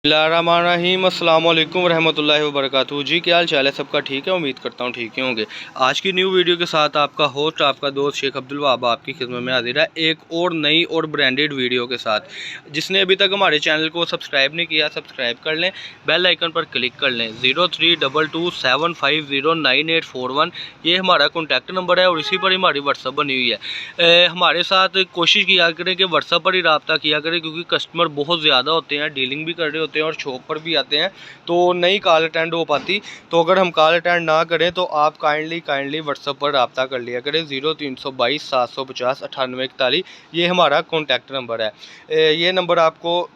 बिस्मिल्लाहिर्रहमानिर्रहीम अस्सलाम वालेकुम रहमतुल्लाहि व बरकातुहू। जी क्या हाल चाल है सबका? ठीक है, उम्मीद करता हूँ ठीक ही होंगे। आज की न्यू वीडियो के साथ आपका होस्ट आपका दोस्त शेख अब्दुल वहाब आपकी खिदमत में हाजिर है एक और नई और ब्रांडेड वीडियो के साथ। जिसने अभी तक हमारे चैनल को सब्सक्राइब नहीं किया सब्सक्राइब कर लें, बेल आइकन पर क्लिक कर लें। 032275098841 ये हमारा कॉन्टैक्ट नंबर है और इसी पर हमारी व्हाट्सअप बनी हुई है। हमारे साथ कोशिश किया करें कि व्हाट्सअप पर ही रब्ता किया करें, क्योंकि कस्टमर बहुत ज़्यादा होते हैं, डीलिंग भी कर रहे होते हैं और शॉप पर भी आते हैं, तो नहीं कॉल अटेंड हो पाती। तो अगर हम कॉल अटेंड ना करें तो आप काइंडली व्हाट्सअप पर रब्ता कर लिया करें। 0322 750 9841 ये हमारा कॉन्टैक्ट नंबर है। ये नंबर आपको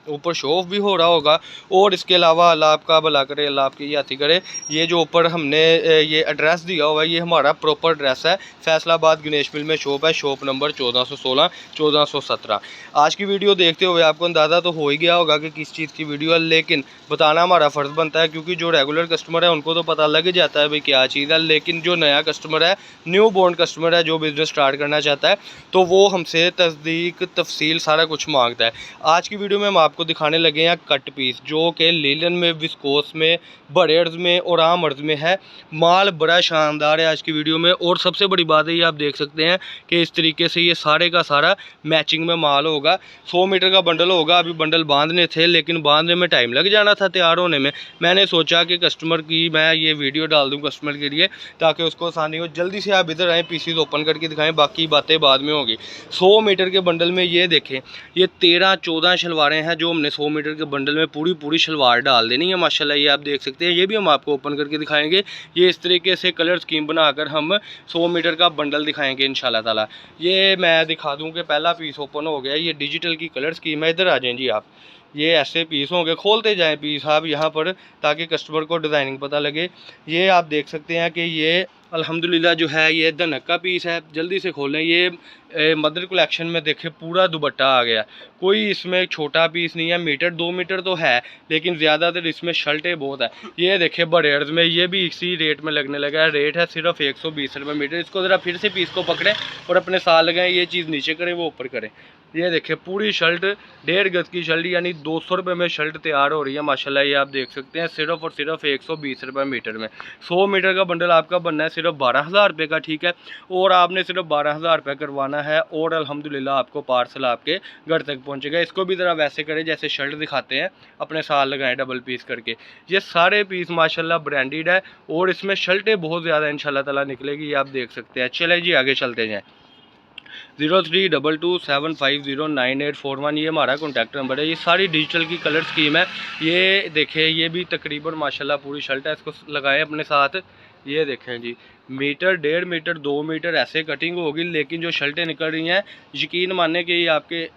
ऊपर शो ऑफ भी हो रहा होगा। और इसके अलावा अल्लाह आपका भला करे, अल्लाह आपकी याती करे। ये जो ऊपर हमने ये एड्रेस दिया हुआ है ये हमारा प्रॉपर एड्रेस है, फैसलाबाद गणेश मिल में शॉप है, शॉप नंबर 1416 1417। आज की वीडियो देखते हुए आपको अंदाज़ा तो हो ही गया होगा कि किस चीज़ की वीडियो है, लेकिन बताना हमारा फ़र्ज़ बनता है, क्योंकि जो रेगुलर कस्टमर है उनको तो पता लग जाता है भाई क्या चीज़ है, लेकिन जो नया कस्टमर है, न्यू बोर्न कस्टमर है, जो बिज़नेस स्टार्ट करना चाहता है, तो वो हमसे तस्दीक तफसील सारा कुछ मांगता है। आज की वीडियो में हम आपको दिखाने लगे हैं कट पीस, जो कि लीलन में, विस्कोस में, बड़े अर्ज़ में और आम अर्ज़ में है। माल बड़ा शानदार है आज की वीडियो में। और सबसे बड़ी बात है, ये आप देख सकते हैं कि इस तरीके से ये सारे का सारा मैचिंग में माल होगा। 100 मीटर का बंडल होगा। अभी बंडल बांधने थे, लेकिन बांधने में टाइम लग जाना था तैयार होने में। मैंने सोचा कि कस्टमर की मैं ये वीडियो डाल दूँ कस्टमर के लिए, ताकि उसको आसानी हो। जल्दी से आप इधर आएँ, पीसीज ओपन करके दिखाएँ, बाकी बातें बाद में होगी। 100 मीटर के बंडल में ये देखें, ये 13-14 शलवारें हैं जो हमने 100 मीटर के बंडल में पूरी शलवार डाल देनी है माशाल्लाह। ये आप देख सकते हैं, ये भी हम आपको ओपन करके दिखाएंगे। ये इस तरीके से कलर स्कीम बनाकर हम 100 मीटर का बंडल दिखाएंगे इंशाल्लाह ताला। ये मैं दिखा दूं कि पहला पीस ओपन हो गया। ये डिजिटल की कलर स्कीम है। इधर आ जाएं जी आप। ये ऐसे पीस होंगे, खोलते जाएं पीस आप यहाँ पर, ताकि कस्टमर को डिज़ाइनिंग पता लगे। ये आप देख सकते हैं कि ये अल्हम्दुलिल्लाह जो है ये धनक का पीस है। जल्दी से खोलें। ये मदर कलेक्शन में देखें पूरा दुपट्टा आ गया, कोई इसमें छोटा पीस नहीं है। मीटर 2 मीटर तो है, लेकिन ज़्यादातर इसमें शर्टें बहुत है। ये देखें बड़े अर्ज़ में, ये भी इसी रेट में लगने लगा है। रेट है सिर्फ 120 रुपये मीटर। इसको ज़रा फिर से पीस को पकड़ें और अपने साथ लगाएं। ये चीज़ नीचे करें, वो ऊपर करें। ये देखें पूरी शर्ट 1.5 गज की शर्ट, यानी 200 रुपये में शर्ट तैयार हो रही है माशाल्लाह। ये आप देख सकते हैं, सिर्फ और सिर्फ 120 रुपये मीटर में। 100 मीटर का बंडल आपका बनना है सिर्फ 12,000 रुपये का, ठीक है। और आपने सिर्फ 12,000 रुपये करवाना है और अल्हम्दुलिल्लाह आपको पार्सल आपके घर तक पहुंचेगा। इसको भी ज़रा वैसे करें जैसे शर्ट दिखाते हैं, अपने साथ लगाएं डबल पीस करके। ये सारे पीस माशाल्लाह ब्रांडेड है और इसमें शर्टें बहुत ज़्यादा इंशाल्लाह ताला निकलेगी। ये आप देख सकते हैं। चले जी आगे चलते जाएँ। 032275098841 ये हमारा कॉन्टैक्ट नंबर है। ये सारी डिजिटल की कलर स्कीम है। ये देखें, ये भी तकरीबन माशाल्लाह पूरी शर्ट है। इसको लगाएं अपने साथ। ये देखें जी, मीटर 1.5 मीटर 2 मीटर ऐसे कटिंग होगी, लेकिन जो शर्टें निकल रही हैं यकीन मानने के ये आपके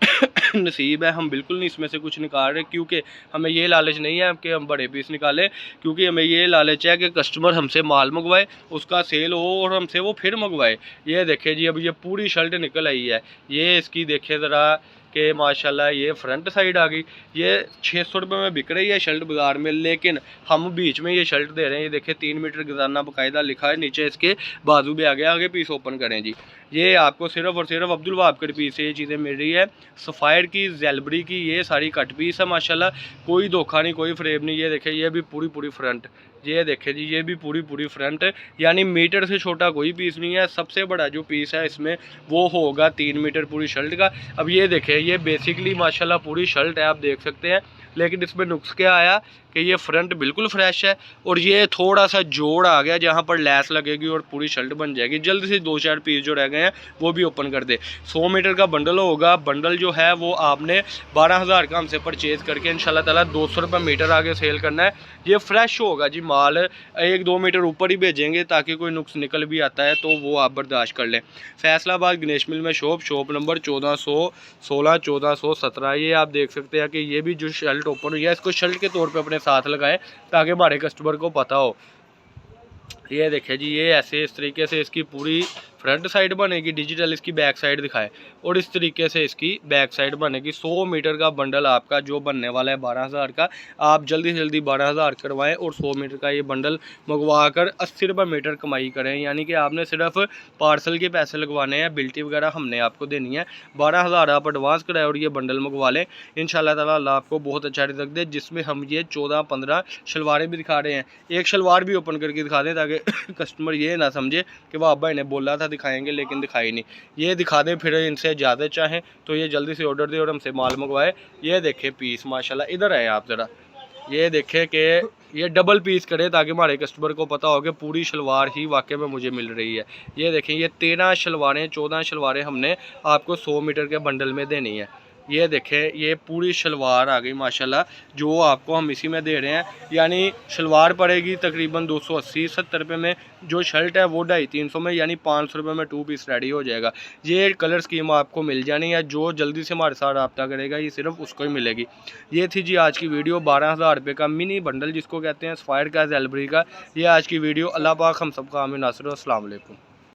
नसीब है। हम बिल्कुल नहीं इसमें से कुछ निकाल रहे, क्योंकि हमें ये लालच नहीं है कि हम बड़े पीस निकालें, क्योंकि हमें ये लालच है कि कस्टमर हमसे माल मंगवाए, उसका सेल हो और हमसे वो फिर मंगवाए। ये देखें जी, अब ये पूरी शर्ट निकल आई है। ये इसकी देखें ज़रा कि माशाल्लाह ये फ्रंट साइड आ गई। ये 600 रुपये में बिक रही है शर्ट बाज़ार में, लेकिन हम बीच में ये शर्ट दे रहे हैं। ये देखें 3 मीटर गजाना बाकायदा लिखा है, नीचे इसके बाजू भी आ गया। आगे पीस ओपन करें जी। ये आपको सिर्फ और सिर्फ अब्दुल वहाब के पीस से ये चीज़ें मिल रही है। सफ़ायर की, जेलबरी की, ये सारी कट पीस है माशाल्लाह। कोई धोखा नहीं, कोई फ्रेम नहीं। ये देखें, ये भी पूरी फ्रंट। ये देखें जी, ये भी पूरी फ्रंट, यानी मीटर से छोटा कोई पीस नहीं है। सबसे बड़ा जो पीस है इसमें वो होगा 3 मीटर पूरी शर्ट का। अब ये देखें, ये बेसिकली माशाल्लाह पूरी शर्ट है, आप देख सकते हैं। लेकिन इसमें नुक्स क्या आया कि ये फ्रंट बिल्कुल फ्रेश है और ये थोड़ा सा जोड़ आ गया जहाँ पर लैस लगेगी और पूरी शर्ट बन जाएगी। जल्दी से 2-4 पीस जो रह गए हैं वो भी ओपन कर दे। 100 मीटर का बंडल होगा। बंडल जो है वो आपने 12,000 का हमसे परचेज़ करके इंशाल्लाह ताला 200 रुपये मीटर आगे सेल करना है। ये फ्रेश होगा जी माल। 1-2 मीटर ऊपर ही भेजेंगे, ताकि कोई नुक्स निकल भी आता है तो वो आप बर्दाश्त कर लें। फैसलाबाद गणेश मिल में शॉप नंबर 1416 1417। ये आप देख सकते हैं कि ये भी जो शर्ट ओपन हुई है, इसको शर्ट के तौर पे अपने साथ लगाएं ताकि हमारे कस्टमर को पता हो। ये देखें जी, ये ऐसे इस तरीके से इसकी पूरी फ्रंट साइड बनेगी डिजिटल, इसकी बैक साइड दिखाए, और इस तरीके से इसकी बैक साइड बनेगी। 100 मीटर का बंडल आपका जो बनने वाला है 12,000 का। आप जल्दी से जल्दी 12,000 करवाएं और 100 मीटर का ये बंडल मंगवा कर 80 रुपये मीटर कमाई करें। यानी कि आपने सिर्फ पार्सल के पैसे लगवाने हैं, बिल्टी वगैरह हमने आपको देनी है। 12,000 आप एडवांस कराएं और ये बंडल मंगवा लें। इंशाल्लाह ताला अल्लाह आपको बहुत अच्छा रिजल्ट दे। जिसमें हम ये 14-15 शलवारें भी दिखा रहे हैं। एक शलवार भी ओपन करके दिखा दें ताकि कस्टमर ये ना समझे कि वाह भाई ने बोला था दिखाएंगे लेकिन दिखाई नहीं। ये दिखा दें, फिर इनसे ज़्यादा चाहें तो ये जल्दी से ऑर्डर दे और हमसे माल मंगवाए। ये देखें पीस माशाल्लाह, इधर आए आप ज़रा, ये देखें कि ये डबल पीस करें ताकि हमारे कस्टमर को पता हो कि पूरी शलवार ही वाकई में मुझे मिल रही है। ये देखें, ये 13 शलवारें 14 शलवारें हमने आपको 100 मीटर के बंडल में देनी है। ये देखें, ये पूरी शलवार आ गई माशाल्लाह, जो आपको हम इसी में दे रहे हैं। यानी शलवार पड़ेगी तकरीबन 280-70 रुपये में, जो शर्ट है वो 250-300 में, यानी 500 रुपये में 2 पीस रेडी हो जाएगा। ये कलर स्कीम आपको मिल जानी है। जो जल्दी से हमारे साथ रब्ता करेगा ये सिर्फ उसको ही मिलेगी। ये थी जी आज की वीडियो, 12,000 रुपये का मिनी बंडल जिसको कहते हैं सफ़ायर का, ज़ेलबरी का। ये आज की वीडियो। अल्लाह पाक हम सबका आमीन नासिर। अस्सलाम वालेकुम।